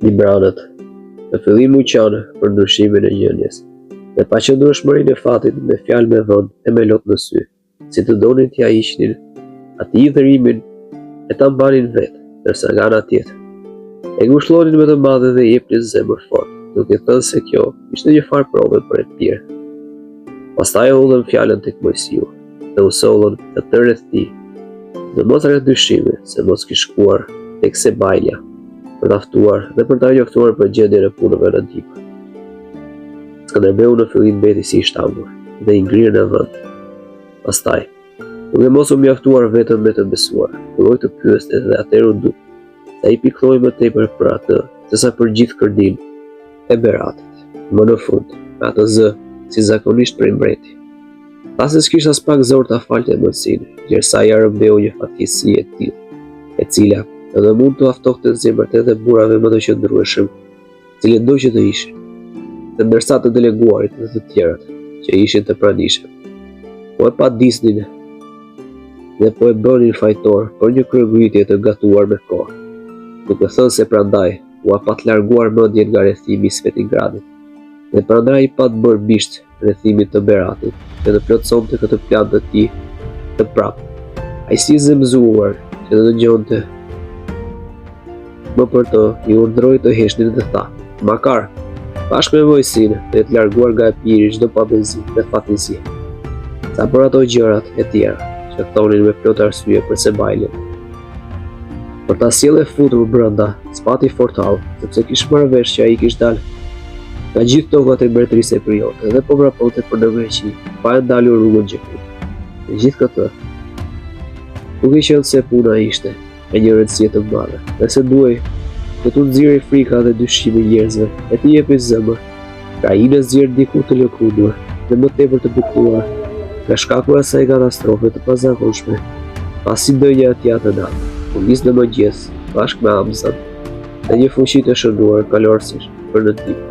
Libranët. Në fillim u qanë për ndryshimin e gjendjes, dhe paqëndrueshmërinë e fatit me fjalë me vënd e me lot në sy, si të donin t'ja hiqnin atij dhërimin e ta mbanin vetë, ndërsa nga ana tjetër e ngushëllonin me të madhe dhe i jepnin zemër fort, duke thënë se kjo ishte një farë prove për e tjerë. Pastaj hodhën fjalën tek Mojsiu, dhe u sollën të tërë rreth tij, dhe mos rreth dyshimi se mos kish shkuar tek Sebaila për ta ftuar dhe për ta njoftuar për gjendjen e punëve në dikë. Skënderbeu në fillim mbeti si i shtambur dhe i ngrirë në vend. Pastaj, duke mos u mjaftuar vetëm me të besuar, filloi të pyeste dhe atëherë u duk se ai pikëlloi më tepër për atë sesa për gjithë kërdin e Beratit. Më në fund, me atë zë si zakonisht për mbreti. Pasi s'kishte as pak zor ta falte emocinë, gjersa ja rëmbeu një fatkeqësi e tillë, e cila edhe mund të aftohte zemrat edhe burrave më të qëndrueshëm, cilët do që të ishin, dhe ndërsa të deleguarit dhe të tjerat që ishin të pranishëm, po e padisnin dhe po e bënin fajtor për një kryegëritje të gatuar me kohë, duke thënë se prandaj u apat larguar mendjen nga rrethimi i Svetingradit, dhe prandaj i pat bërë bisht rrethimin të Beratit, që të plotësonte këtë plan të tij të prapë. Ai si zemzuar që të dëgjonte më për të i urdhëroi të heshnin dhe tha: "Makar, bashkë me Mojsinë dhe të larguar nga e piri çdo pabezi dhe fatkeqësi." Sa për ato gjërat e tjera që thonin me plot arsye për Sebailin, për ta sjellë futur brenda, spati fortall, sepse kishte marrë vesh që ai kishte dalë nga gjithë tokat e mbretërisë e Priote dhe po vraponte për në Greqi, pa e ndalur rrugën gjepur. Në gjithë këtë, duke qenë se puna ishte me një rëndësie të madhe, dhe se duhej të t'u nxjerrë frika dhe dyshimi njerëzve e t'i jepë zemër, pra ai në zgjedh diku të lëkundur dhe më tepër të buktuar nga shkaku i asaj katastrofe të pazakonshme. Pasi dënja e tij atë natë, u nis në mëngjes bashkë me Hamzan dhe një fuqi të shënuar kalorësisht për në ditë.